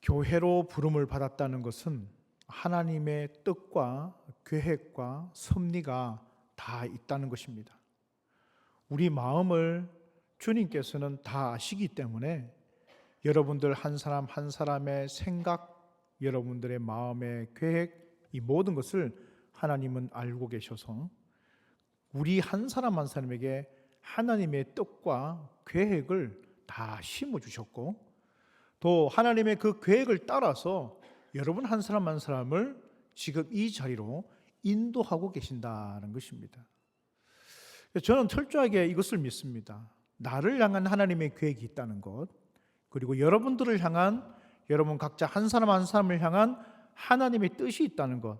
교회로 부름을 받았다는 것은 하나님의 뜻과 계획과 섭리가 다 있다는 것입니다. 우리 마음을 주님께서는 다 아시기 때문에 여러분들 한 사람 한 사람의 생각, 여러분들의 마음의 계획, 이 모든 것을 하나님은 알고 계셔서 우리 한 사람 한 사람에게 하나님의 뜻과 계획을 다 심어주셨고, 또 하나님의 그 계획을 따라서 여러분 한 사람 한 사람을 지금 이 자리로 인도하고 계신다는 것입니다. 저는 철저하게 이것을 믿습니다. 나를 향한 하나님의 계획이 있다는 것, 그리고 여러분들을 향한, 여러분 각자 한 사람 한 사람을 향한 하나님의 뜻이 있다는 것,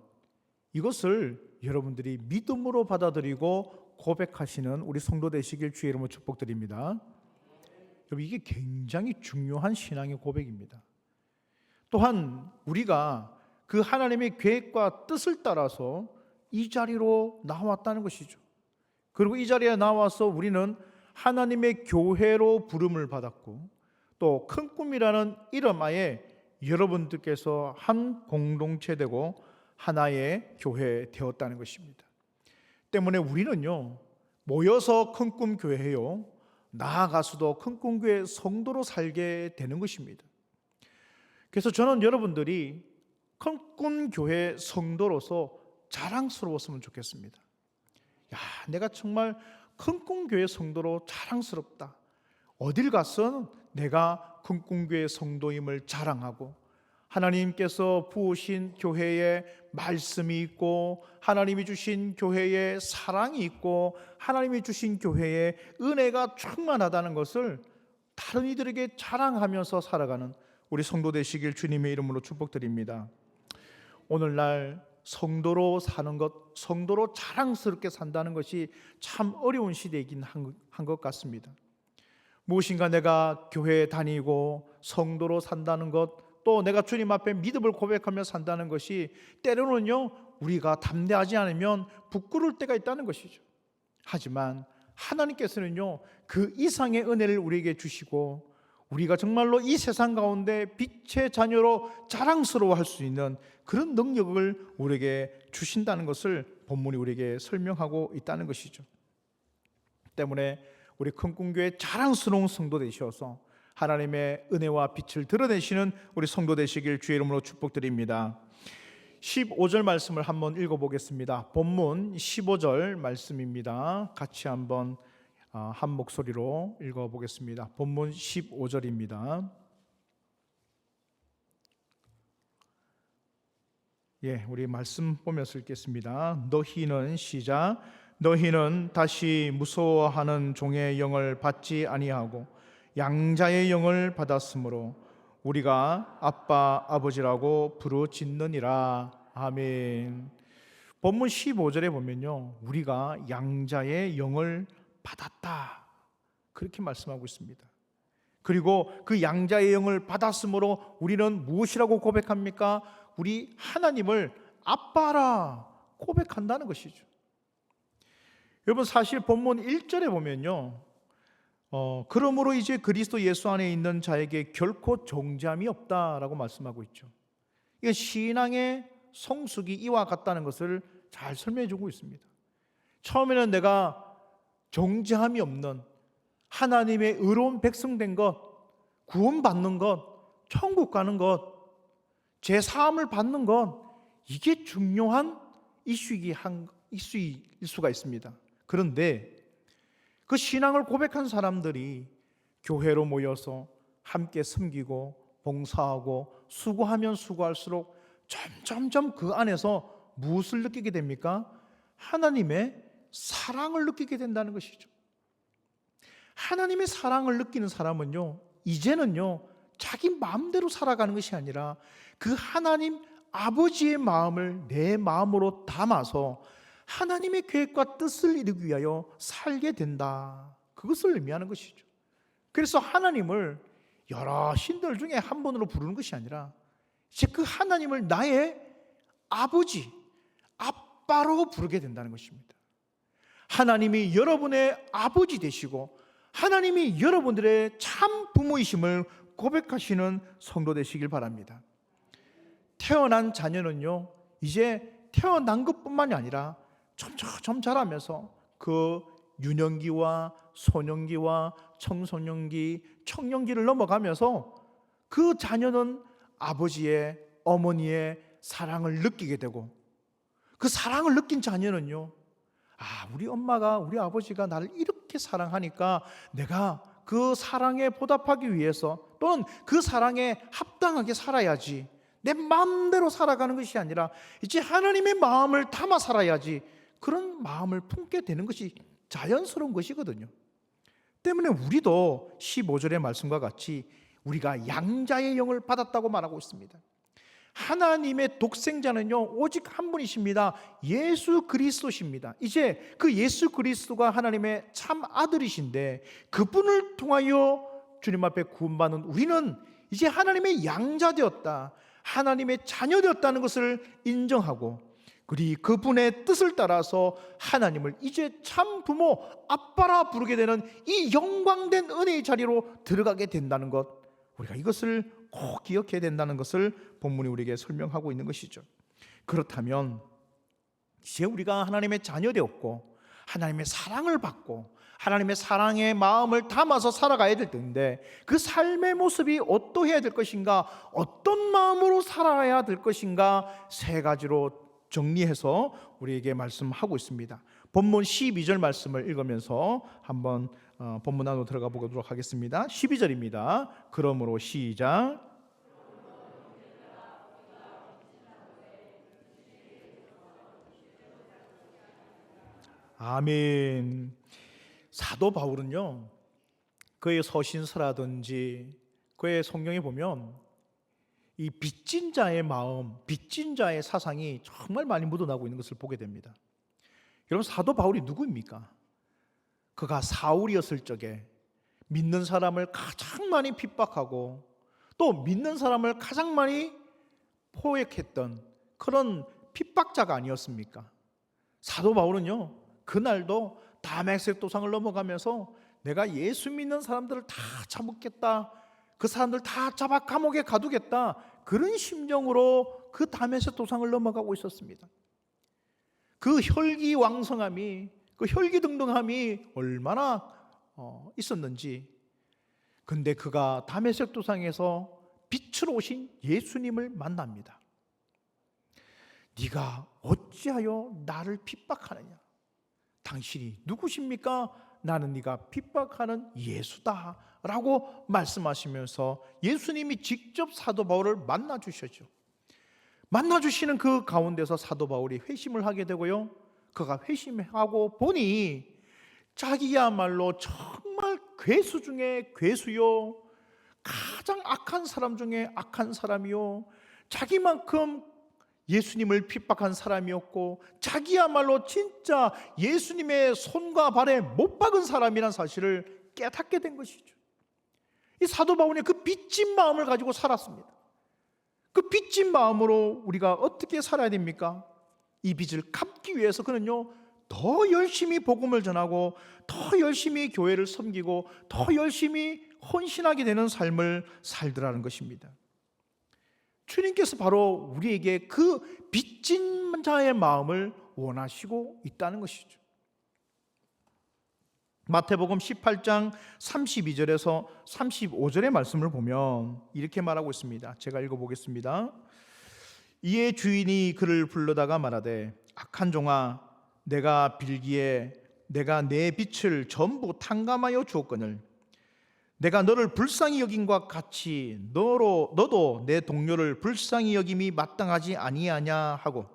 이것을 여러분들이 믿음으로 받아들이고 고백하시는 우리 성도 되시길 주의 이름으로 축복드립니다. 여러분, 이게 굉장히 중요한 신앙의 고백입니다. 또한 우리가 그 하나님의 계획과 뜻을 따라서 이 자리로 나왔다는 것이죠. 그리고 이 자리에 나와서 우리는 하나님의 교회로 부름을 받았고, 또 큰 꿈이라는 이름 하에 여러분들께서 한 공동체 되고 하나의 교회 되었다는 것입니다. 때문에 우리는요, 모여서 큰 꿈 교회요, 나아가서도 큰 꿈 교회 성도로 살게 되는 것입니다. 그래서 저는 여러분들이 큰 꿈 교회 성도로서 자랑스러웠으면 좋겠습니다. 야, 내가 정말 큰 꿈 교회 성도로 자랑스럽다. 어딜 가서 내가 큰 꿈 교회 성도임을 자랑하고, 하나님께서 부으신 교회에 말씀이 있고, 하나님이 주신 교회에 사랑이 있고, 하나님이 주신 교회에 은혜가 충만하다는 것을 다른 이들에게 자랑하면서 살아가는 우리 성도 되시길 주님의 이름으로 축복드립니다. 오늘날 성도로 사는 것, 성도로 자랑스럽게 산다는 것이 참 어려운 시대이긴 한 것 같습니다. 무엇인가 내가 교회에 다니고 성도로 산다는 것, 또 내가 주님 앞에 믿음을 고백하며 산다는 것이 때로는요, 우리가 담대하지 않으면 부끄러울 때가 있다는 것이죠. 하지만 하나님께서는요, 그 이상의 은혜를 우리에게 주시고, 우리가 정말로 이 세상 가운데 빛의 자녀로 자랑스러워할 수 있는 그런 능력을 우리에게 주신다는 것을 본문이 우리에게 설명하고 있다는 것이죠. 때문에 우리 큰꿈교회 자랑스러운 성도 되셔서 하나님의 은혜와 빛을 드러내시는 우리 성도 되시길 주의 이름으로 축복드립니다. 15절 말씀을 한번 읽어보겠습니다. 본문 15절 말씀입니다. 같이 한번 한 목소리로 읽어보겠습니다. 본문 15절입니다. 우리 말씀 보면서 읽겠습니다. 너희는 시작. 너희는 다시 무서워하는 종의 영을 받지 아니하고 양자의 영을 받았으므로 우리가 아빠 아버지라고 부르짖느니라. 아멘. 본문 15절에 보면요, 우리가 양자의 영을 받았다, 그렇게 말씀하고 있습니다. 그리고 그 양자의 영을 받았으므로 우리는 무엇이라고 고백합니까? 우리 하나님을 아빠라 고백한다는 것이죠. 여러분, 사실 본문 1절에 보면요, 그러므로 이제 그리스도 예수 안에 있는 자에게 결코 정죄함이 없다라고 말씀하고 있죠. 이건 신앙의 성숙이 이와 같다는 것을 잘 설명해 주고 있습니다. 처음에는 내가 정죄함이 없는 하나님의 의로운 백성 된 것, 구원받는 것, 천국 가는 것, 죄사함을 받는 것, 이게 중요한 이슈일 수가 있습니다. 그런데 그 신앙을 고백한 사람들이 교회로 모여서 함께 섬기고 봉사하고 수고하면 수고할수록 점점 그 안에서 무엇을 느끼게 됩니까? 하나님의 사랑을 느끼게 된다는 것이죠. 하나님의 사랑을 느끼는 사람은요, 이제는요, 자기 마음대로 살아가는 것이 아니라 그 하나님 아버지의 마음을 내 마음으로 담아서 하나님의 계획과 뜻을 이루기 위하여 살게 된다, 그것을 의미하는 것이죠. 그래서 하나님을 여러 신들 중에 한 분으로 부르는 것이 아니라 이제 그 하나님을 나의 아버지, 아빠로 부르게 된다는 것입니다. 하나님이 여러분의 아버지 되시고 하나님이 여러분들의 참 부모이심을 고백하시는 성도 되시길 바랍니다. 태어난 자녀는요, 이제 태어난 것뿐만이 아니라 점점 자라면서 그 유년기와 소년기와 청소년기, 청년기를 넘어가면서 그 자녀는 아버지의, 어머니의 사랑을 느끼게 되고, 그 사랑을 느낀 자녀는요, 우리 엄마가, 우리 아버지가 나를 이렇게 사랑하니까 내가 그 사랑에 보답하기 위해서, 또는 그 사랑에 합당하게 살아야지, 내 마음대로 살아가는 것이 아니라 이제 하나님의 마음을 담아 살아야지, 그런 마음을 품게 되는 것이 자연스러운 것이거든요. 때문에 우리도 15절의 말씀과 같이 우리가 양자의 영을 받았다고 말하고 있습니다. 하나님의 독생자는요, 오직 한 분이십니다. 예수 그리스도십니다. 이제 그 예수 그리스도가 하나님의 참 아들이신데, 그분을 통하여 주님 앞에 구원받는 우리는 이제 하나님의 양자 되었다, 하나님의 자녀 되었다는 것을 인정하고, 그리고 그분의 뜻을 따라서 하나님을 이제 참 부모, 아빠라 부르게 되는 이 영광된 은혜의 자리로 들어가게 된다는 것, 우리가 이것을 꼭 기억해야 된다는 것을 본문이 우리에게 설명하고 있는 것이죠. 그렇다면 이제 우리가 하나님의 자녀 되었고 하나님의 사랑을 받고 하나님의 사랑의 마음을 담아서 살아가야 될 텐데, 그 삶의 모습이 어떠해야 될 것인가, 어떤 마음으로 살아야 될 것인가, 세 가지로 정리해서 우리에게 말씀하고 있습니다. 본문 12절 말씀을 읽으면서 한번 본문 안으로 들어가 보도록 하겠습니다. 12절입니다. 그러므로 시작. 아멘. 사도 바울은요, 그의 서신서라든지 그의 성경에 보면 이 빚진 자의 마음, 빚진 자의 사상이 정말 많이 묻어나고 있는 것을 보게 됩니다. 여러분, 사도 바울이 누구입니까? 그가 사울이었을 적에 믿는 사람을 가장 많이 핍박하고 또 믿는 사람을 가장 많이 포획했던 그런 핍박자가 아니었습니까? 사도 바울은요, 그날도 다메섹 도상을 넘어가면서 내가 예수 믿는 사람들을 다 잡겠다, 그 사람들 다 잡아 감옥에 가두겠다, 그런 심정으로 그 다메섹 도상을 넘어가고 있었습니다. 그 혈기왕성함이, 그 혈기등등함이 얼마나 있었는지. 근데 그가 다메섹 도상에서 빛으로 오신 예수님을 만납니다. 네가 어찌하여 나를 핍박하느냐? 당신이 누구십니까? 나는 네가 핍박하는 예수다 라고 말씀하시면서 예수님이 직접 사도 바울을 만나 주셨죠. 만나 주시는 그 가운데서 사도 바울이 회심을 하게 되고요, 그가 회심하고 보니 자기야말로 정말 괴수 중에 괴수요, 가장 악한 사람 중에 악한 사람이요, 자기만큼 예수님을 핍박한 사람이었고 자기야말로 진짜 예수님의 손과 발에 못 박은 사람이란 사실을 깨닫게 된 것이죠. 이 사도 바울의 그 빚진 마음을 가지고 살았습니다. 그 빚진 마음으로 우리가 어떻게 살아야 됩니까? 이 빚을 갚기 위해서 그는요, 더 열심히 복음을 전하고 더 열심히 교회를 섬기고 더 열심히 헌신하게 되는 삶을 살더라는 것입니다. 주님께서 바로 우리에게 그 빚진 자의 마음을 원하시고 있다는 것이죠. 마태복음 18장 32절에서 35절의 말씀을 보면 이렇게 말하고 있습니다. 제가 읽어보겠습니다. 이에 주인이 그를 불러다가 말하되, 악한 종아, 내가 빌기에 내가 내 빚을 전부 탕감하여 주었거늘 내가 너를 불쌍히 여김과 같이 너도 내 동료를 불쌍히 여김이 마땅하지 아니하냐 하고,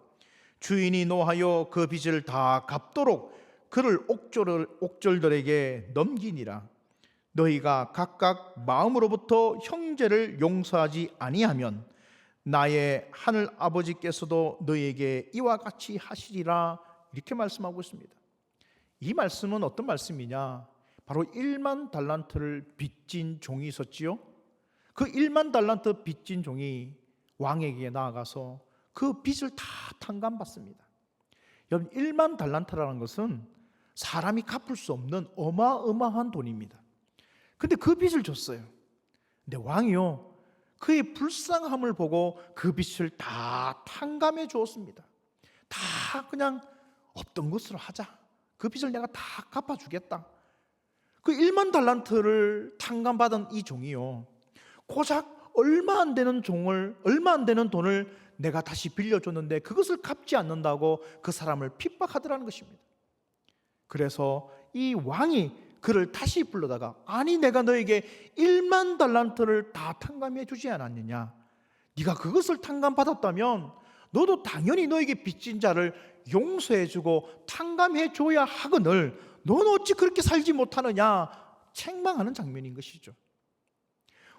주인이 노하여 그 빚을 다 갚도록 그를 옥졸들에게 넘기니라. 너희가 각각 마음으로부터 형제를 용서하지 아니하면 나의 하늘 아버지께서도 너희에게 이와 같이 하시리라. 이렇게 말씀하고 있습니다. 이 말씀은 어떤 말씀이냐? 바로 1만 달란트를 빚진 종이 있었지요. 그 1만 달란트 빚진 종이 왕에게 나아가서 그 빚을 다 탕감받습니다. 여러분, 1만 달란트라는 것은 사람이 갚을 수 없는 어마어마한 돈입니다. 근데 그 빚을 줬어요. 근데 왕이요, 그의 불쌍함을 보고 그 빚을 다 탕감해 주었습니다. 다 그냥 없던 것으로 하자. 그 빚을 내가 다 갚아주겠다. 그 1만 달란트를 탕감받은 이 종이요, 고작 얼마 안 되는 돈을 내가 다시 빌려줬는데 그것을 갚지 않는다고 그 사람을 핍박하더라는 것입니다. 그래서 이 왕이 그를 다시 불러다가, 아니 내가 너에게 1만 달란트를 다 탕감해 주지 않았느냐? 네가 그것을 탕감받았다면 너도 당연히 너에게 빚진 자를 용서해주고 탕감해 줘야 하거늘 너는 어찌 그렇게 살지 못하느냐? 책망하는 장면인 것이죠.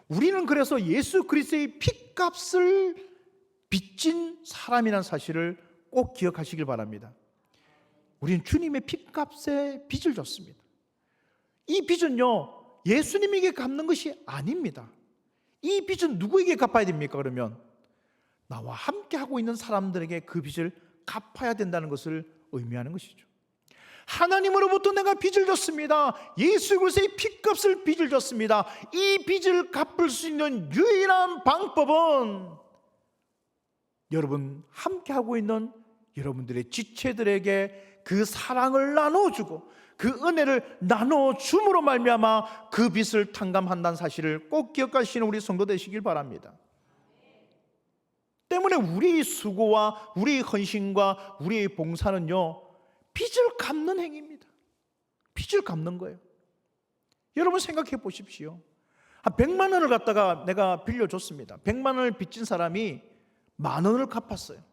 우리는 그래서 예수 그리스도의 핏값을 빚진 사람이라는 사실을 꼭 기억하시길 바랍니다. 우리는 주님의 핏값에 빚을 졌습니다. 이 빚은요, 예수님에게 갚는 것이 아닙니다. 이 빚은 누구에게 갚아야 됩니까? 그러면 나와 함께 하고 있는 사람들에게 그 빚을 갚아야 된다는 것을 의미하는 것이죠. 하나님으로부터 내가 빚을 졌습니다. 예수 그리스도의 핏값을 빚을 졌습니다. 이 빚을 갚을 수 있는 유일한 방법은 여러분 함께 하고 있는 여러분들의 지체들에게 그 사랑을 나눠주고 그 은혜를 나눠줌으로 말미암아 그 빚을 탕감한다는 사실을 꼭 기억하시는 우리 성도 되시길 바랍니다. 때문에 우리의 수고와 우리의 헌신과 우리의 봉사는요, 빚을 갚는 행위입니다. 빚을 갚는 거예요. 여러분 생각해 보십시오. 한 100만 원을 갖다가 내가 빌려줬습니다. 100만 원을 빚진 사람이 10,000원을 갚았어요.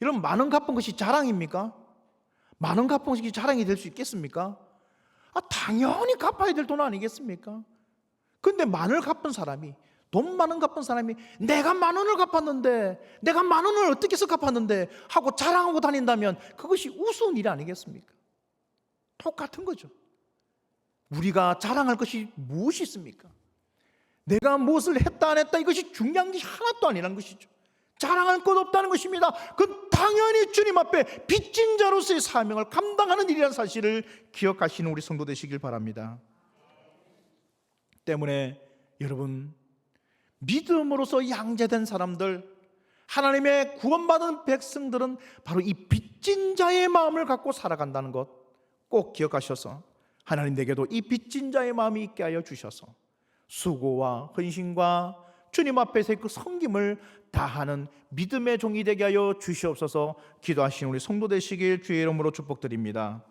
여러분, 10,000원 갚은 것이 자랑입니까? 10,000원 갚은 것이 자랑이 될 수 있겠습니까? 당연히 갚아야 될 돈 아니겠습니까? 근데 10,000원을 갚은 사람이, 돈 10,000원 갚은 사람이 내가 10,000원을 갚았는데, 내가 10,000원을 어떻게 해서 갚았는데 하고 자랑하고 다닌다면 그것이 우스운 일 아니겠습니까? 똑같은 거죠. 우리가 자랑할 것이 무엇이 있습니까? 내가 무엇을 했다 안 했다 이것이 중요한 것이 하나도 아니라는 것이죠. 자랑할 것 없다는 것입니다. 그건 당연히 주님 앞에 빚진 자로서의 사명을 감당하는 일이라는 사실을 기억하시는 우리 성도 되시길 바랍니다. 때문에 여러분, 믿음으로서 양자된 사람들, 하나님의 구원받은 백성들은 바로 이 빚진 자의 마음을 갖고 살아간다는 것 꼭 기억하셔서 하나님에게도 이 빚진 자의 마음이 있게 하여 주셔서 수고와 헌신과 주님 앞에서 그 섬김을 다하는 믿음의 종이 되게 하여 주시옵소서. 기도하시는 우리 성도 되시길 주의 이름으로 축복드립니다.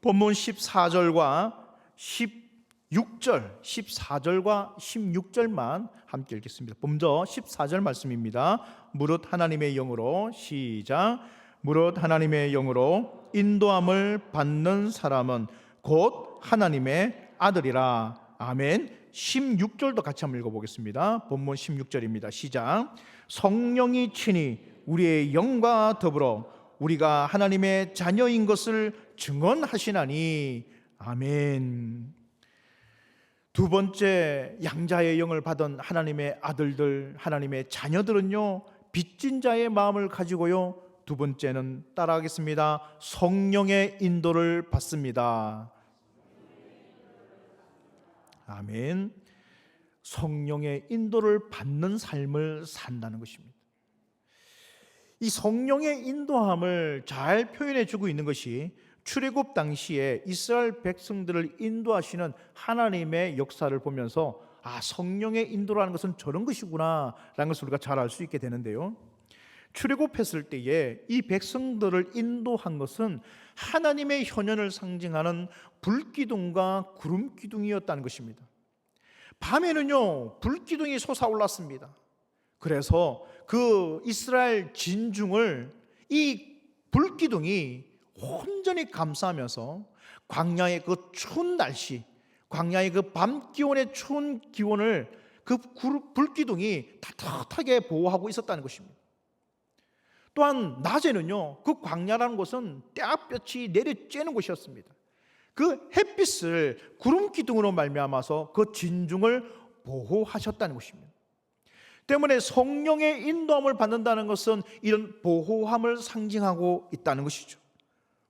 본문 14절과 16절, 14절과 16절만 함께 읽겠습니다. 먼저 14절 말씀입니다. 무릇 하나님의 영으로, 시작. 무릇 하나님의 영으로 인도함을 받는 사람은 곧 하나님의 아들이라. 아멘. 16절도 같이 한번 읽어보겠습니다. 본문 16절입니다. 시작. 성령이 친히 우리의 영과 더불어 우리가 하나님의 자녀인 것을 증언하시나니. 아멘. 두 번째, 양자의 영을 받은 하나님의 아들들, 하나님의 자녀들은요, 빚진 자의 마음을 가지고요, 두 번째는 따라하겠습니다. 성령의 인도를 받습니다. 아멘. 성령의 인도를 받는 삶을 산다는 것입니다. 이 성령의 인도함을 잘 표현해 주고 있는 것이 출애굽 당시에 이스라엘 백성들을 인도하시는 하나님의 역사를 보면서 성령의 인도라는 것은 저런 것이구나 라는 것을 우리가 잘 알 수 있게 되는데요, 출애굽했을 때에 이 백성들을 인도한 것은 하나님의 현현을 상징하는 불기둥과 구름기둥이었다는 것입니다. 밤에는요, 불기둥이 솟아올랐습니다. 그래서 그 이스라엘 진중을 이 불기둥이 온전히 감싸면서 광야의 그 추운 날씨, 광야의 그 밤 기온의 추운 기온을 그 불기둥이 따뜻하게 보호하고 있었다는 것입니다. 또한 낮에는요, 그 광야라는 곳은 떼약볕이 내려쬐는 곳이었습니다. 그 햇빛을 구름기둥으로 말미암아서 그 진중을 보호하셨다는 것입니다. 때문에 성령의 인도함을 받는다는 것은 이런 보호함을 상징하고 있다는 것이죠.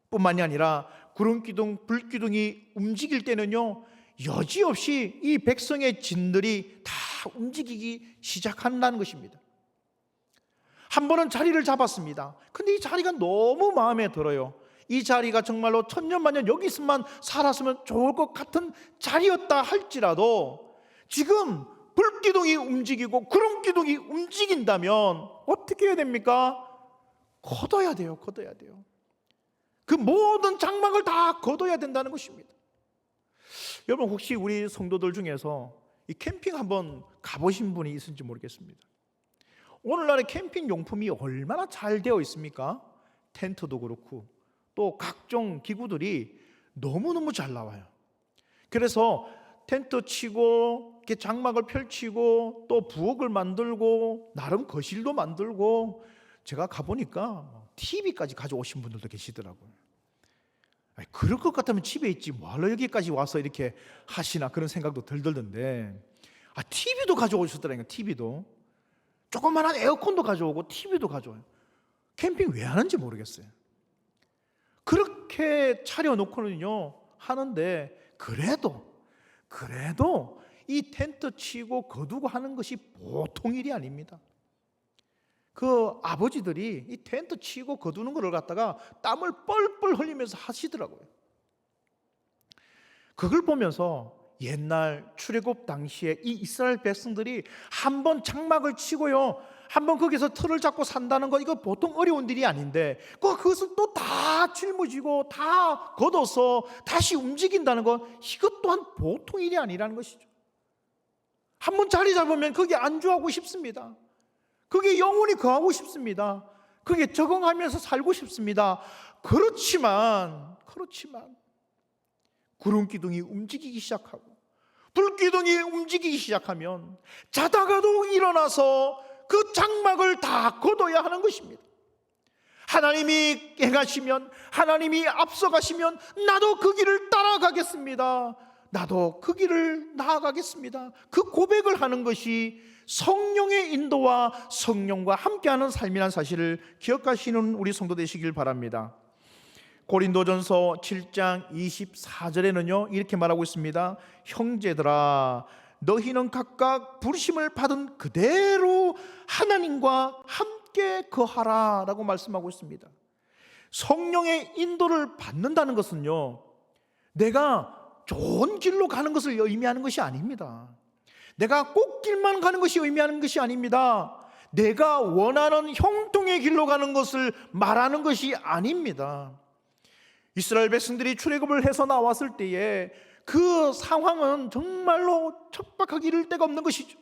뿐만이 아니라 구름기둥, 불기둥이 움직일 때는요, 여지없이 이 백성의 진들이 다 움직이기 시작한다는 것입니다. 한 번은 자리를 잡았습니다. 근데 이 자리가 너무 마음에 들어요. 이 자리가 정말로 천년만년 여기 있으면 살았으면 좋을 것 같은 자리였다 할지라도 지금 불기둥이 움직이고 구름기둥이 움직인다면 어떻게 해야 됩니까? 걷어야 돼요. 걷어야 돼요. 그 모든 장막을 다 걷어야 된다는 것입니다. 여러분, 혹시 우리 성도들 중에서 이 캠핑 한번 가보신 분이 있을지 모르겠습니다. 오늘날의 캠핑 용품이 얼마나 잘 되어 있습니까? 텐트도 그렇고 또 각종 기구들이 너무너무 잘 나와요. 그래서 텐트 치고 이렇게 장막을 펼치고 또 부엌을 만들고 나름 거실도 만들고, 제가 가보니까 TV까지 가져오신 분들도 계시더라고요. 그럴 것 같으면 집에 있지 뭐하러 여기까지 와서 이렇게 하시나 그런 생각도 들던데, TV도 가져오셨더라고요. TV도 조그만한 에어컨도 가져오고 TV도 가져와요. 캠핑 왜 하는지 모르겠어요. 그렇게 차려놓고는요 하는데, 그래도 이 텐트 치고 거두고 하는 것이 보통 일이 아닙니다. 그 아버지들이 이 텐트 치고 거두는 것을 갖다가 땀을 뻘뻘 흘리면서 하시더라고요. 그걸 보면서 옛날 출애굽 당시에 이 이스라엘 백성들이 한번 장막을 치고요, 한번 거기서 틀을 잡고 산다는 거, 이거 보통 어려운 일이 아닌데 그것을 또 다 짊어지고 다 걷어서 다시 움직인다는 건 이것 또한 보통 일이 아니라는 것이죠. 한번 자리 잡으면 거기에 안주하고 싶습니다. 거기에 영원히 거하고 싶습니다. 거기에 적응하면서 살고 싶습니다. 그렇지만 구름기둥이 움직이기 시작하고 불기둥이 움직이기 시작하면 자다가도 일어나서 그 장막을 다 걷어야 하는 것입니다. 하나님이 행하시면, 하나님이 앞서가시면 나도 그 길을 따라가겠습니다. 나도 그 길을 나아가겠습니다. 그 고백을 하는 것이 성령의 인도와 성령과 함께하는 삶이라는 사실을 기억하시는 우리 성도 되시길 바랍니다. 고린도전서 7장 24절에는요 이렇게 말하고 있습니다. 형제들아, 너희는 각각 부르심을 받은 그대로 하나님과 함께 거하라 라고 말씀하고 있습니다. 성령의 인도를 받는다는 것은요, 내가 좋은 길로 가는 것을 의미하는 것이 아닙니다. 내가 꽃길만 가는 것이 의미하는 것이 아닙니다. 내가 원하는 형통의 길로 가는 것을 말하는 것이 아닙니다. 이스라엘 백성들이 출애굽을 해서 나왔을 때에 그 상황은 정말로 척박하기 이를 데가 없는 것이죠.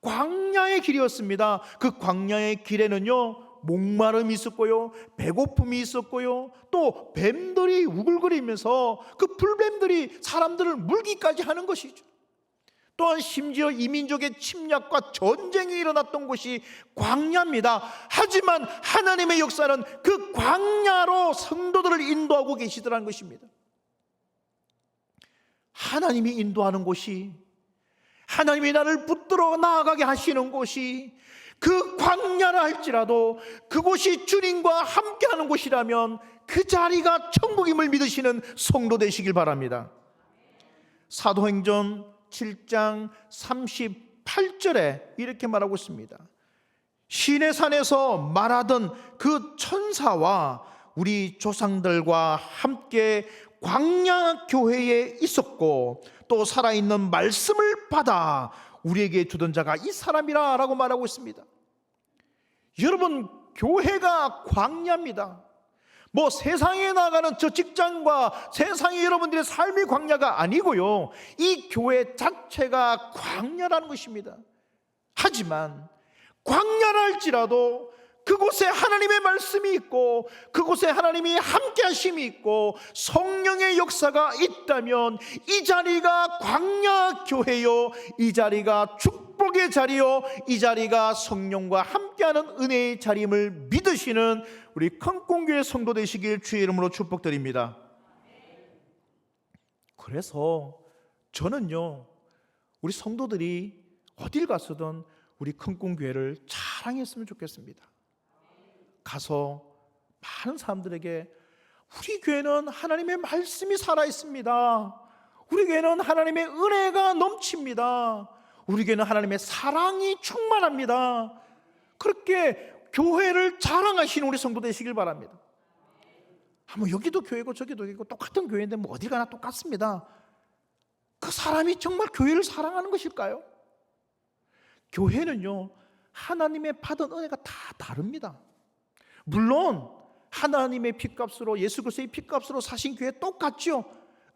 광야의 길이었습니다. 그 광야의 길에는요 목마름이 있었고요, 배고픔이 있었고요, 또 뱀들이 우글거리면서 그 불뱀들이 사람들을 물기까지 하는 것이죠. 또한 심지어 이민족의 침략과 전쟁이 일어났던 곳이 광야입니다. 하지만 하나님의 역사는 그 광야로 성도들을 인도하고 계시더라는 것입니다. 하나님이 인도하는 곳이, 하나님이 나를 붙들어 나아가게 하시는 곳이 그 광야라 할지라도 그곳이 주님과 함께하는 곳이라면 그 자리가 천국임을 믿으시는 성도 되시길 바랍니다. 사도행전 7장 38절에 이렇게 말하고 있습니다. 시내산에서 말하던 그 천사와 우리 조상들과 함께 광야 교회에 있었고 또 살아있는 말씀을 받아 우리에게 주던 자가 이 사람이라 라고 말하고 있습니다. 여러분, 교회가 광야입니다. 뭐 세상에 나가는 저 직장과 세상의 여러분들의 삶의 광야가 아니고요, 이 교회 자체가 광야라는 것입니다. 하지만 광야라 할지라도 그곳에 하나님의 말씀이 있고 그곳에 하나님이 함께 하심이 있고 성령의 역사가 있다면 이 자리가 광야 교회요, 이 자리가 축복의 자리요, 이 자리가 성령과 함께하는 은혜의 자리임을 믿으시는 우리 큰공교회 성도 되시길 주의 이름으로 축복드립니다. 그래서 저는요, 우리 성도들이 어딜 갔어든 우리 큰공교회를 자랑했으면 좋겠습니다. 가서 많은 사람들에게 우리 교회는 하나님의 말씀이 살아있습니다. 우리 교회는 하나님의 은혜가 넘칩니다. 우리 교회는 하나님의 사랑이 충만합니다. 그렇게 교회를 자랑하시는 우리 성도 되시길 바랍니다. 뭐 여기도 교회고 저기도 교회고 똑같은 교회인데 뭐 어디 가나 똑같습니다. 그 사람이 정말 교회를 사랑하는 것일까요? 교회는요, 하나님의 받은 은혜가 다 다릅니다. 물론 하나님의 핏값으로, 예수 그리스도의 핏값으로 사신 교회 똑같죠.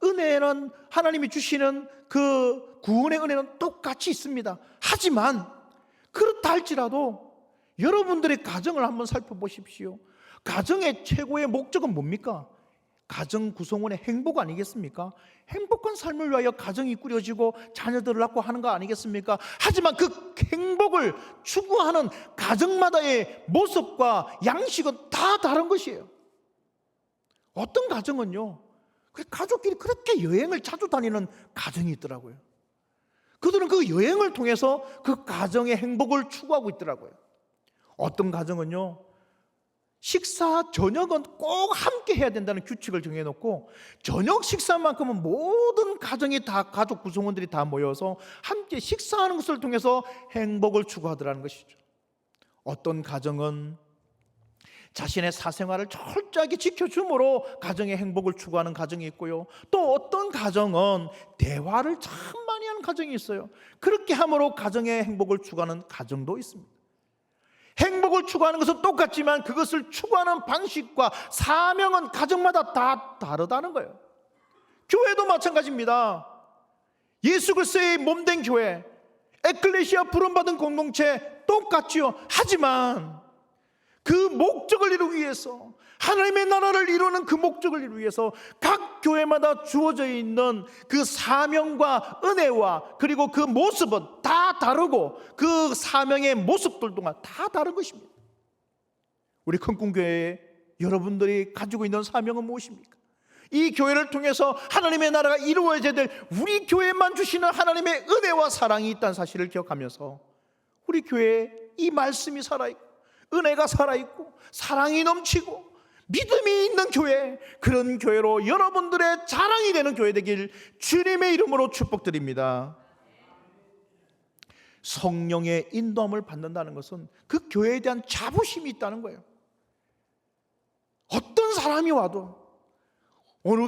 은혜는, 하나님이 주시는 그 구원의 은혜는 똑같이 있습니다. 하지만 그렇다 할지라도 여러분들의 가정을 한번 살펴보십시오. 가정의 최고의 목적은 뭡니까? 가정 구성원의 행복 아니겠습니까? 행복한 삶을 위하여 가정이 꾸려지고 자녀들을 낳고 하는 거 아니겠습니까? 하지만 그 행복을 추구하는 가정마다의 모습과 양식은 다 다른 것이에요. 어떤 가정은요, 가족끼리 그렇게 여행을 자주 다니는 가정이 있더라고요. 그들은 그 여행을 통해서 그 가정의 행복을 추구하고 있더라고요. 어떤 가정은요, 식사, 저녁은 꼭 함께 해야 된다는 규칙을 정해놓고 저녁 식사만큼은 모든 가정이 다, 가족 구성원들이 다 모여서 함께 식사하는 것을 통해서 행복을 추구하더라는 것이죠. 어떤 가정은 자신의 사생활을 철저하게 지켜줌으로 가정의 행복을 추구하는 가정이 있고요, 또 어떤 가정은 대화를 참 많이 하는 가정이 있어요. 그렇게 함으로 가정의 행복을 추구하는 가정도 있습니다. 행복을 추구하는 것은 똑같지만 그것을 추구하는 방식과 사명은 가정마다 다 다르다는 거예요. 교회도 마찬가지입니다. 예수 그리스도의 몸된 교회, 에클레시아 부름받은 공동체 똑같지요. 하지만 그 목적을 이루기 위해서, 하나님의 나라를 이루는 그 목적을 이루기 위해서 각 교회마다 주어져 있는 그 사명과 은혜와 그리고 그 모습은 다 다르고 그 사명의 모습들 동안 다 다른 것입니다. 우리 큰꿈교회에 여러분들이 가지고 있는 사명은 무엇입니까? 이 교회를 통해서 하나님의 나라가 이루어져야 될 우리 교회만 주시는 하나님의 은혜와 사랑이 있다는 사실을 기억하면서 우리 교회에 이 말씀이 살아있고 은혜가 살아있고 사랑이 넘치고 믿음이 있는 교회, 그런 교회로 여러분들의 자랑이 되는 교회 되길 주님의 이름으로 축복드립니다. 성령의 인도함을 받는다는 것은 그 교회에 대한 자부심이 있다는 거예요. 어떤 사람이 와도, 우리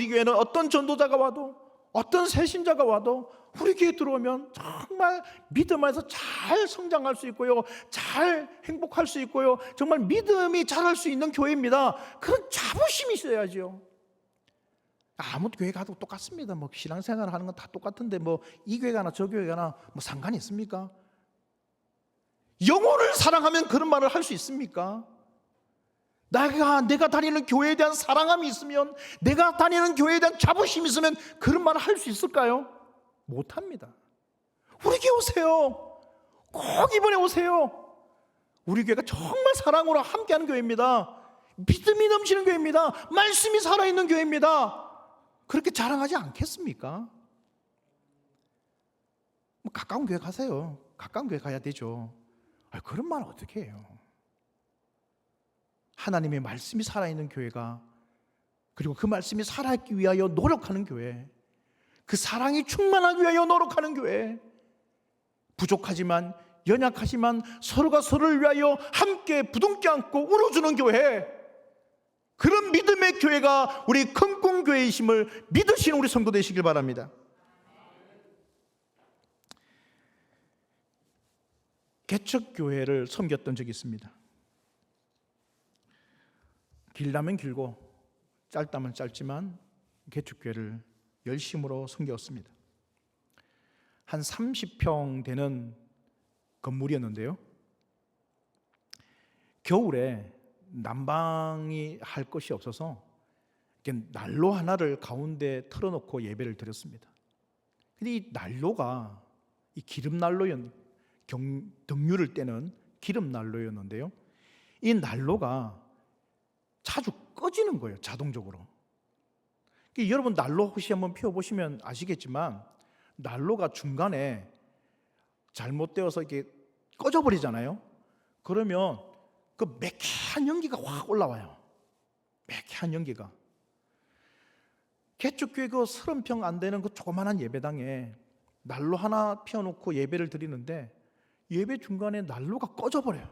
교회는 어떤 전도자가 와도, 어떤 새신자가 와도 우리 교회에 들어오면 정말 믿음 안에서 잘 성장할 수 있고요, 잘 행복할 수 있고요, 정말 믿음이 자랄 수 있는 교회입니다. 그런 자부심이 있어야죠. 아무 교회 가도 똑같습니다. 뭐 신앙생활 하는 건 다 똑같은데 뭐 이 교회 가나 저 교회 가나 뭐 상관이 있습니까? 영혼을 사랑하면 그런 말을 할 수 있습니까? 내가 다니는 교회에 대한 사랑함이 있으면, 내가 다니는 교회에 대한 자부심이 있으면 그런 말을 할 수 있을까요? 못합니다. 우리 교회 오세요. 꼭 이번에 오세요. 우리 교회가 정말 사랑으로 함께하는 교회입니다. 믿음이 넘치는 교회입니다. 말씀이 살아있는 교회입니다. 그렇게 자랑하지 않겠습니까? 가까운 교회 가세요. 가까운 교회 가야 되죠. 그런 말 어떻게 해요? 하나님의 말씀이 살아있는 교회가, 그리고 그 말씀이 살아있기 위하여 노력하는 교회, 그 사랑이 충만하기 위하여 노력하는 교회, 부족하지만 연약하지만 서로가 서로를 위하여 함께 부둥켜 안고 울어주는 교회, 그런 믿음의 교회가 우리 큰꿈교회이심을 믿으시는 우리 성도 되시길 바랍니다. 개척교회를 섬겼던 적이 있습니다. 길다면 길고 짧다면 짧지만 개척교회를 열심으로 섬겼습니다. 한 30평 되는 건물이었는데요, 겨울에 난방이 할 것이 없어서 난로 하나를 가운데 틀어놓고 예배를 드렸습니다. 근데 이 난로가 이 기름 난로였는데, 등유를 떼는 기름 난로였는데요, 이 난로가 자주 꺼지는 거예요, 자동적으로. 여러분 난로 혹시 한번 피워보시면 아시겠지만 난로가 중간에 잘못되어서 이렇게 꺼져버리잖아요. 그러면 그 매캐한 연기가 확 올라와요. 매캐한 연기가. 개척교회 그 30평 안 되는 그 조그만한 예배당에 난로 하나 피워놓고 예배를 드리는데 예배 중간에 난로가 꺼져버려요.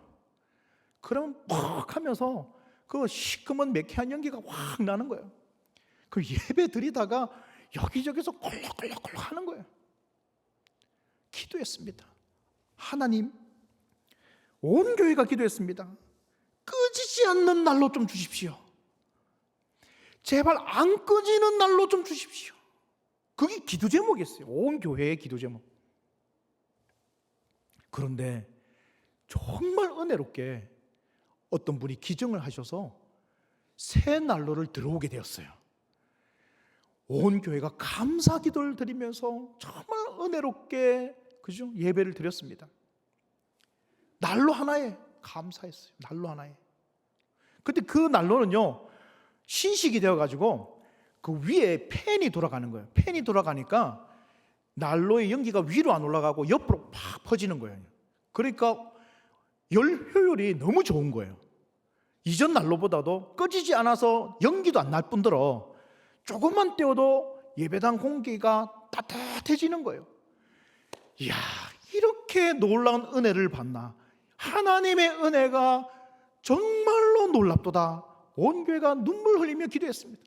그러면 퍽 하면서 그 시커먼 매캐한 연기가 확 나는 거예요. 그 예배 드리다가 여기저기서 콜록콜록콜록 하는 거예요. 기도했습니다. 하나님, 온 교회가 기도했습니다. 꺼지지 않는 난로 좀 주십시오. 제발 안 꺼지는 난로 좀 주십시오. 그게 기도 제목이었어요. 온 교회의 기도 제목. 그런데 정말 은혜롭게 어떤 분이 기증을 하셔서 새 난로를 들어오게 되었어요. 온 교회가 감사 기도를 드리면서 정말 은혜롭게 그죠? 예배를 드렸습니다. 난로 하나에 감사했어요. 난로 하나에. 근데 그 난로는요, 신식이 되어가지고 그 위에 팬이 돌아가는 거예요. 팬이 돌아가니까 난로의 연기가 위로 안 올라가고 옆으로 팍 퍼지는 거예요. 그러니까 열 효율이 너무 좋은 거예요. 이전 난로보다도 꺼지지 않아서 연기도 안 날 뿐더러 조금만 떼어도 예배당 공기가 따뜻해지는 거예요. 이야, 이렇게 놀라운 은혜를 받나. 하나님의 은혜가 정말로 놀랍도다. 온 교회가 눈물 흘리며 기도했습니다.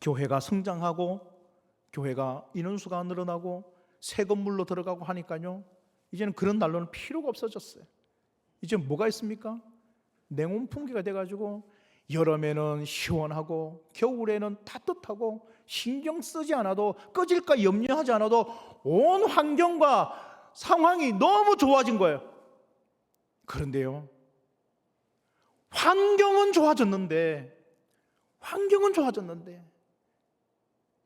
교회가 성장하고 교회가 인원수가 늘어나고 새 건물로 들어가고 하니까요, 이제는 그런 난로는 필요가 없어졌어요. 이제 뭐가 있습니까? 냉온 풍기가 돼가지고 여름에는 시원하고 겨울에는 따뜻하고 신경 쓰지 않아도, 꺼질까 염려하지 않아도 온 환경과 상황이 너무 좋아진 거예요. 그런데요, 환경은 좋아졌는데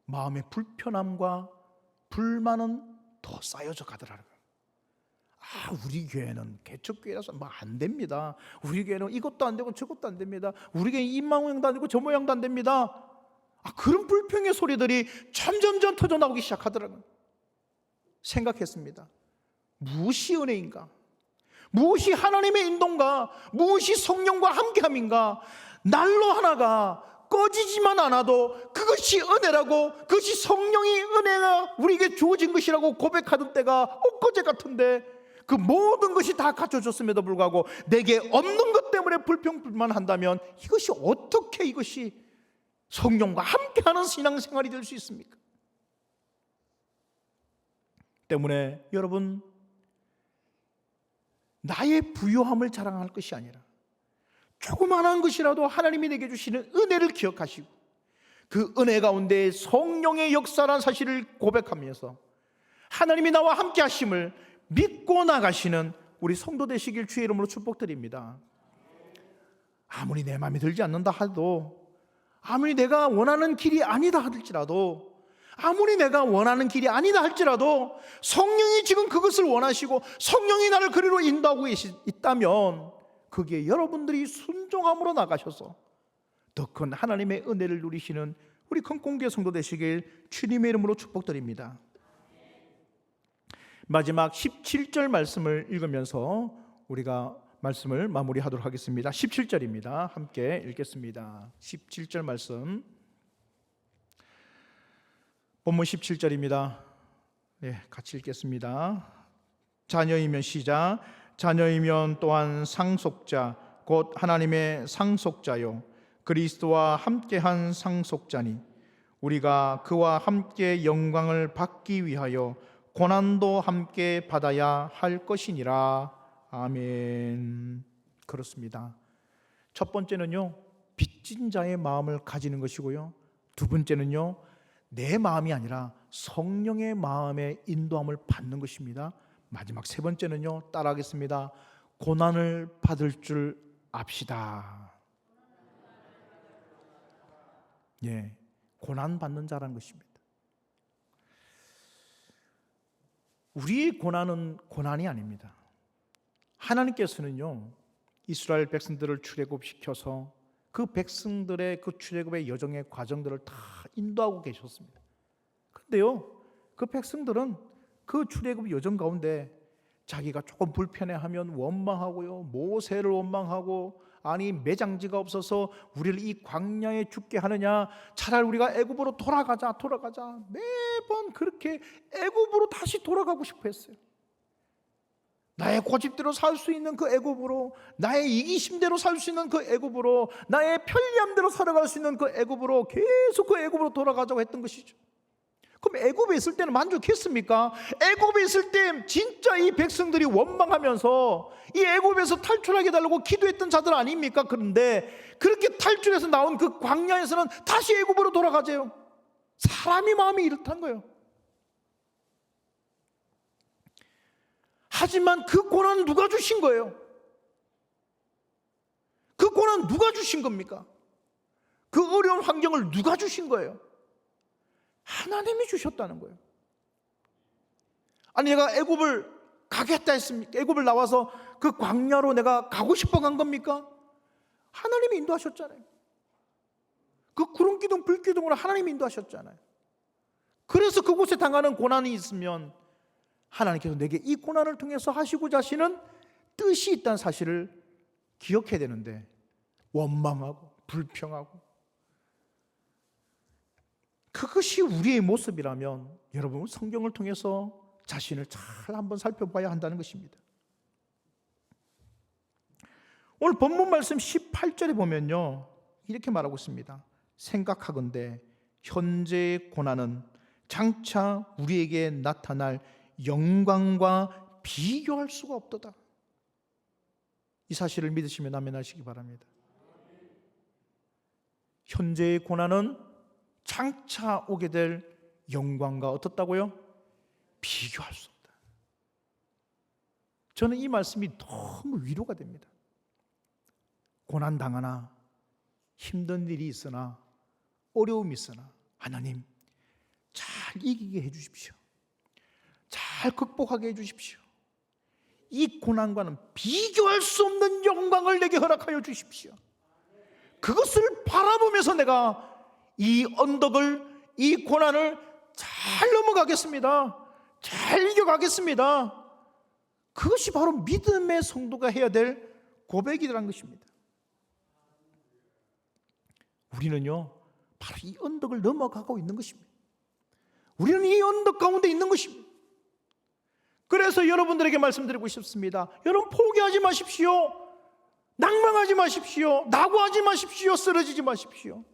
마음의 불편함과 불만은 더 쌓여져 가더라고요. 우리 교회는 개척교회라서 뭐 안 됩니다. 우리 교회는 이것도 안 되고 저것도 안 됩니다. 우리 교회는 이 모양도 안 되고 저 모양도 안 됩니다. 그런 불평의 소리들이 점점점 터져 나오기 시작하더라고요. 생각했습니다. 무엇이 은혜인가? 무엇이 하나님의 인도인가? 무엇이 성령과 함께함인가? 난로 하나가 꺼지지만 않아도 그것이 은혜라고, 그것이 성령의 은혜가 우리에게 주어진 것이라고 고백하던 때가 엊그제 같은데, 그 모든 것이 다 갖춰졌음에도 불구하고 내게 없는 것 때문에 불평불만한다면 이것이 어떻게 이것이 성령과 함께하는 신앙생활이 될 수 있습니까? 때문에 여러분, 나의 부요함을 자랑할 것이 아니라 조그마한 것이라도 하나님이 내게 주시는 은혜를 기억하시고 그 은혜 가운데 성령의 역사라는 사실을 고백하면서 하나님이 나와 함께 하심을 믿고 나가시는 우리 성도 되시길 주의 이름으로 축복드립니다. 아무리 내 마음에 들지 않는다 하도, 아무리 내가 원하는 길이 아니다 할지라도, 아무리 내가 원하는 길이 아니다 할지라도 성령이 지금 그것을 원하시고 성령이 나를 그리로 인도하고 있다면 거기에 여러분들이 순종함으로 나가셔서 더 큰 하나님의 은혜를 누리시는 우리 큰공교회 성도 되시길 주님의 이름으로 축복드립니다. 마지막 17절 말씀을 읽으면서 우리가 말씀을 마무리하도록 하겠습니다. 17절입니다. 함께 읽겠습니다. 17절 말씀, 본문 17절입니다. 네, 같이 읽겠습니다. 자녀이면 시작. 자녀이면 또한 상속자 곧 하나님의 상속자요 그리스도와 함께한 상속자니 우리가 그와 함께 영광을 받기 위하여 고난도 함께 받아야 할 것이니라. 아멘. 그렇습니다. 첫 번째는요, 빚진 자의 마음을 가지는 것이고요, 두 번째는요, 내 마음이 아니라 성령의 마음의 인도함을 받는 것입니다. 마지막 세 번째는요, 따라하겠습니다. 고난을 받을 줄 압시다. 예, 고난 받는 자라는 것입니다. 우리의 고난은 고난이 아닙니다. 하나님께서는요, 이스라엘 백성들을 출애굽시켜서 그 백성들의 그 출애굽의 여정의 과정들을 다 인도하고 계셨습니다. 그런데요, 그 백성들은 그 출애굽 여정 가운데 자기가 조금 불편해하면 원망하고요, 모세를 원망하고 아니 매장지가 없어서 우리를 이 광야에 죽게 하느냐, 차라리 우리가 애굽으로 돌아가자 매번 그렇게 애굽으로 다시 돌아가고 싶어 했어요. 나의 고집대로 살 수 있는 그 애굽으로, 나의 이기심대로 살 수 있는 그 애굽으로, 나의 편리함대로 살아갈 수 있는 그 애굽으로, 계속 그 애굽으로 돌아가자고 했던 것이죠. 그럼 애굽에 있을 때는 만족했습니까? 애굽에 있을 때 진짜 이 백성들이 원망하면서 이 애굽에서 탈출하게 달라고 기도했던 자들 아닙니까? 그런데 그렇게 탈출해서 나온 그 광야에서는 다시 애굽으로 돌아가재요. 사람이 마음이 이렇다는 거예요. 하지만 그 고난은 누가 주신 거예요? 그 고난은 누가 주신 겁니까? 그 어려운 환경을 누가 주신 거예요? 하나님이 주셨다는 거예요. 아니 내가 애굽을 가겠다 했습니까? 애굽을 나와서 그 광야로 내가 가고 싶어 간 겁니까? 하나님이 인도하셨잖아요. 그 구름 기둥 불 기둥으로 하나님이 인도하셨잖아요. 그래서 그곳에 당하는 고난이 있으면 하나님께서 내게 이 고난을 통해서 하시고자 하시는 뜻이 있다는 사실을 기억해야 되는데, 원망하고 불평하고, 그것이 우리의 모습이라면 여러분 성경을 통해서 자신을 잘 한번 살펴봐야 한다는 것입니다. 오늘 본문 말씀 18절에 보면요, 이렇게 말하고 있습니다. 생각하건대 현재의 고난은 장차 우리에게 나타날 영광과 비교할 수가 없도다. 이 사실을 믿으시면 아멘하시기 바랍니다. 현재의 고난은 장차 오게 될 영광과 어떻다고요? 비교할 수 없다. 저는 이 말씀이 너무 위로가 됩니다. 고난 당하나 힘든 일이 있으나 어려움이 있으나 하나님 잘 이기게 해 주십시오. 잘 극복하게 해 주십시오. 이 고난과는 비교할 수 없는 영광을 내게 허락하여 주십시오. 그것을 바라보면서 내가 이 언덕을, 이 고난을 잘 넘어가겠습니다. 잘 이겨가겠습니다. 그것이 바로 믿음의 성도가 해야 될 고백이라는 것입니다. 우리는요, 바로 이 언덕을 넘어가고 있는 것입니다. 우리는 이 언덕 가운데 있는 것입니다. 그래서 여러분들에게 말씀드리고 싶습니다. 여러분 포기하지 마십시오. 낭망하지 마십시오. 낙오하지 마십시오. 쓰러지지 마십시오.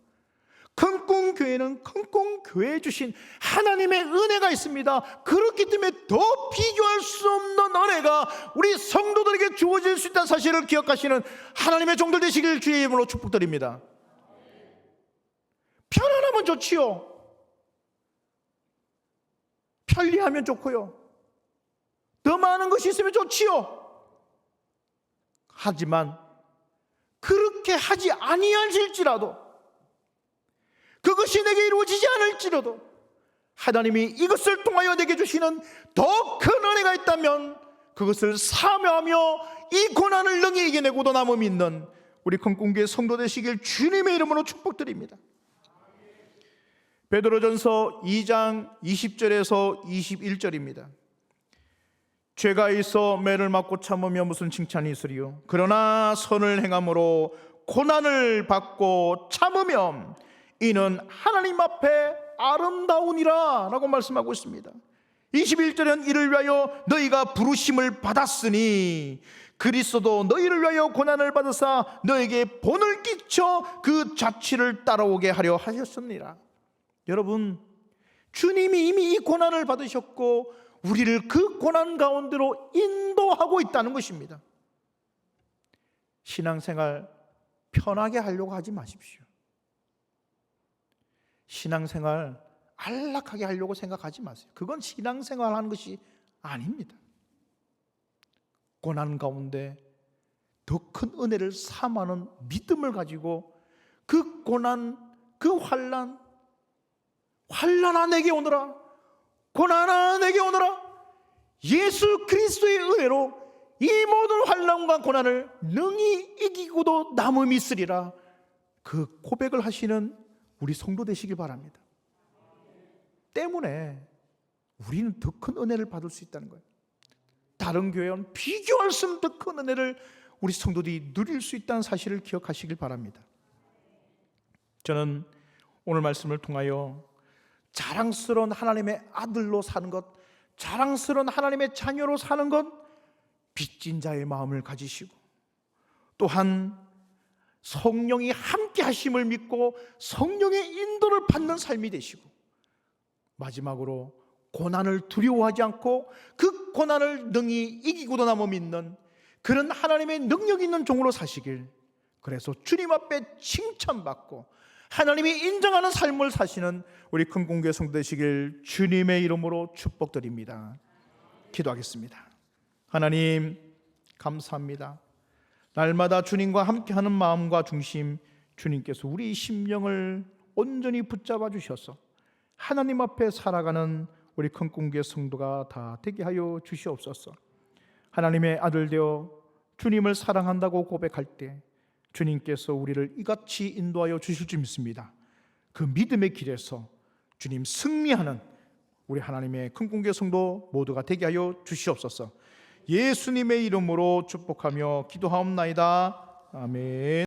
큰꿈교회는 큰꿈교회에 주신 하나님의 은혜가 있습니다. 그렇기 때문에 더 비교할 수 없는 은혜가 우리 성도들에게 주어질 수 있다는 사실을 기억하시는 하나님의 종들 되시길 주의 이름으로 축복드립니다. 편안하면 좋지요. 편리하면 좋고요. 더 많은 것이 있으면 좋지요. 하지만 그렇게 하지 아니하실지라도, 그것이 내게 이루어지지 않을지라도 하나님이 이것을 통하여 내게 주시는 더 큰 은혜가 있다면 그것을 사모하며 이 고난을 능히 이겨내고도 남음 있는 우리 큰꿈교회 성도 되시길 주님의 이름으로 축복드립니다. 베드로전서 2장 20절에서 21절입니다. 죄가 있어 매를 맞고 참으며 무슨 칭찬이 있으리요? 그러나 선을 행함으로 고난을 받고 참으면 이는 하나님 앞에 아름다우니라 라고 말씀하고 있습니다. 21절은 이를 위하여 너희가 부르심을 받았으니 그리스도도 너희를 위하여 고난을 받으사 너에게 본을 끼쳐 그 자취를 따라오게 하려 하셨습니다. 여러분, 주님이 이미 이 고난을 받으셨고 우리를 그 고난 가운데로 인도하고 있다는 것입니다. 신앙생활 편하게 하려고 하지 마십시오. 신앙생활 안락하게 하려고 생각하지 마세요. 그건 신앙생활 하는 것이 아닙니다. 고난 가운데 더 큰 은혜를 삼하는 믿음을 가지고 그 고난, 그 환난아 내게 오너라, 고난아 내게 오너라, 예수 그리스도의 은혜로 이 모든 환난과 고난을 능히 이기고도 남음이 있으리라, 그 고백을 하시는 우리 성도 되시길 바랍니다. 때문에 우리는 더 큰 은혜를 받을 수 있다는 거예요. 다른 교회와는 비교할 수 없는 더 큰 은혜를 우리 성도들이 누릴 수 있다는 사실을 기억하시길 바랍니다. 저는 오늘 말씀을 통하여 자랑스러운 하나님의 아들로 사는 것, 자랑스러운 하나님의 자녀로 사는 것, 빚진 자의 마음을 가지시고 또한 성령이 함께 하심을 믿고 성령의 인도를 받는 삶이 되시고 마지막으로 고난을 두려워하지 않고 그 고난을 능히 이기고도 남아 믿는 그런 하나님의 능력 있는 종으로 사시길, 그래서 주님 앞에 칭찬받고 하나님이 인정하는 삶을 사시는 우리 큰공교회 성도 되시길 주님의 이름으로 축복드립니다. 기도하겠습니다. 하나님 감사합니다. 날마다 주님과 함께하는 마음과 중심, 주님께서 우리 심령을 온전히 붙잡아 주셔서 하나님 앞에 살아가는 우리 큰공교회 성도가 다 되게 하여 주시옵소서. 하나님의 아들 되어 주님을 사랑한다고 고백할 때 주님께서 우리를 이같이 인도하여 주실 줄 믿습니다. 그 믿음의 길에서 주님 승리하는 우리 하나님의 큰공교회 성도 모두가 되게 하여 주시옵소서. 예수님의 이름으로 축복하며 기도하옵나이다. 아멘.